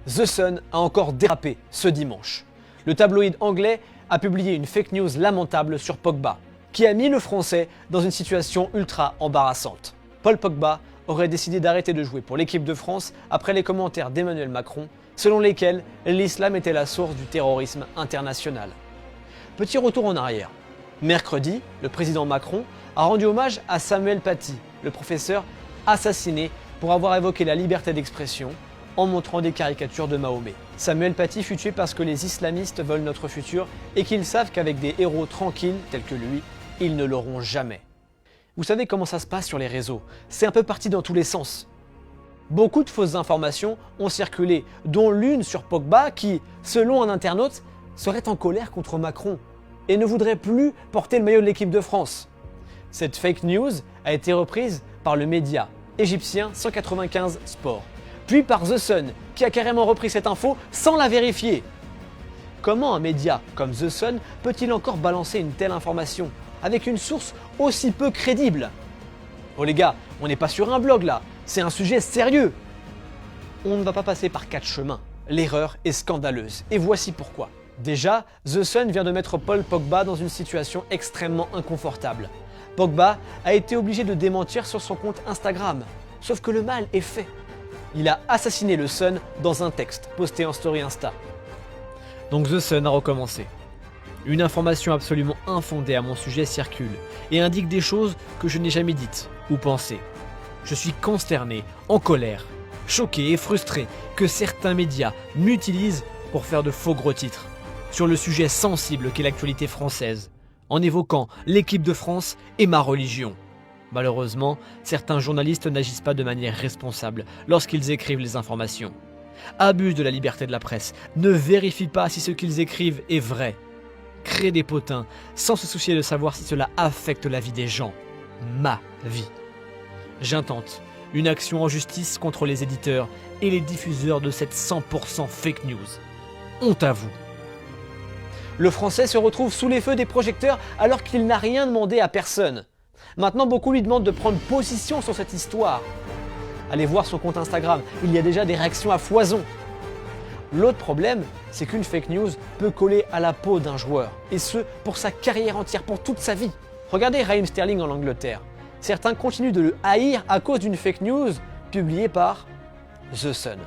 The Sun a encore dérapé ce dimanche. Le tabloïd anglais a publié une fake news lamentable sur Pogba, qui a mis le Français dans une situation ultra embarrassante. Paul Pogba aurait décidé d'arrêter de jouer pour l'équipe de France après les commentaires d'Emmanuel Macron, selon lesquels l'islam était la source du terrorisme international. Petit retour en arrière. Mercredi, le président Macron a rendu hommage à Samuel Paty, le professeur assassiné pour avoir évoqué la liberté d'expression en montrant des caricatures de Mahomet. Samuel Paty fut tué parce que les islamistes veulent notre futur et qu'ils savent qu'avec des héros tranquilles tels que lui, ils ne l'auront jamais. Vous savez comment ça se passe sur les réseaux, c'est un peu parti dans tous les sens. Beaucoup de fausses informations ont circulé, dont l'une sur Pogba qui, selon un internaute, serait en colère contre Macron et ne voudrait plus porter le maillot de l'équipe de France. Cette fake news a été reprise par le média égyptien 195 Sport, puis par The Sun qui a carrément repris cette info sans la vérifier. Comment un média comme The Sun peut-il encore balancer une telle information avec une source aussi peu crédible? Oh les gars, on n'est pas sur un blog là, c'est un sujet sérieux. On ne va pas passer par 4 chemins. L'erreur est scandaleuse et voici pourquoi. Déjà, The Sun vient de mettre Paul Pogba dans une situation extrêmement inconfortable. Pogba a été obligé de démentir sur son compte Instagram, sauf que le mal est fait. Il a assassiné le Sun dans un texte posté en story Insta. Donc The Sun a recommencé. Une information absolument infondée à mon sujet circule et indique des choses que je n'ai jamais dites ou pensées. Je suis consterné, en colère, choqué et frustré que certains médias m'utilisent pour faire de faux gros titres sur le sujet sensible qu'est l'actualité française, en évoquant l'équipe de France et ma religion. Malheureusement, certains journalistes n'agissent pas de manière responsable lorsqu'ils écrivent les informations. Abusent de la liberté de la presse, ne vérifient pas si ce qu'ils écrivent est vrai. Créent des potins sans se soucier de savoir si cela affecte la vie des gens. Ma vie. J'intente une action en justice contre les éditeurs et les diffuseurs de cette 100% fake news. Honte à vous. Le Français se retrouve sous les feux des projecteurs alors qu'il n'a rien demandé à personne. Maintenant, beaucoup lui demandent de prendre position sur cette histoire. Allez voir son compte Instagram, il y a déjà des réactions à foison. L'autre problème, c'est qu'une fake news peut coller à la peau d'un joueur, et ce, pour sa carrière entière, pour toute sa vie. Regardez Raheem Sterling en Angleterre. Certains continuent de le haïr à cause d'une fake news publiée par The Sun.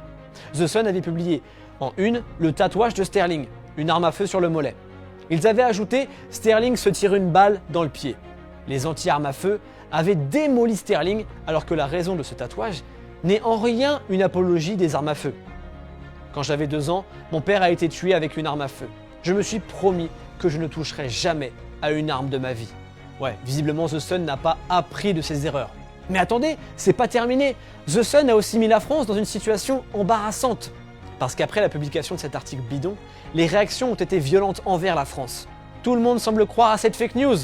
The Sun avait publié en une le tatouage de Sterling, une arme à feu sur le mollet. Ils avaient ajouté « Sterling se tire une balle dans le pied ». Les anti-armes à feu avaient démoli Sterling alors que la raison de ce tatouage n'est en rien une apologie des armes à feu. Quand j'avais 2 ans, mon père a été tué avec une arme à feu. Je me suis promis que je ne toucherai jamais à une arme de ma vie. Ouais, visiblement The Sun n'a pas appris de ses erreurs. Mais attendez, c'est pas terminé. The Sun a aussi mis la France dans une situation embarrassante. Parce qu'après la publication de cet article bidon, les réactions ont été violentes envers la France. Tout le monde semble croire à cette fake news.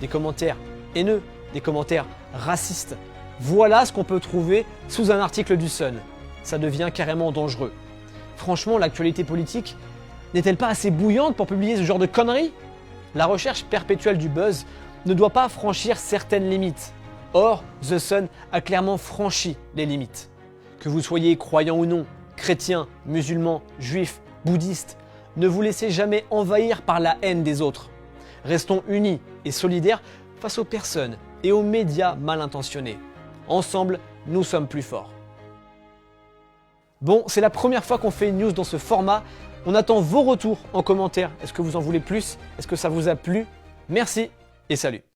Des commentaires haineux, des commentaires racistes. Voilà ce qu'on peut trouver sous un article du Sun. Ça devient carrément dangereux. Franchement, l'actualité politique n'est-elle pas assez bouillante pour publier ce genre de conneries? La recherche perpétuelle du buzz ne doit pas franchir certaines limites. Or, The Sun a clairement franchi les limites. Que vous soyez croyant ou non, chrétien, musulman, juif, bouddhiste, ne vous laissez jamais envahir par la haine des autres. Restons unis et solidaires face aux personnes et aux médias mal intentionnés. Ensemble, nous sommes plus forts. Bon, c'est la première fois qu'on fait une news dans ce format. On attend vos retours en commentaire. Est-ce que vous en voulez plus? Est-ce que ça vous a plu? Merci et salut!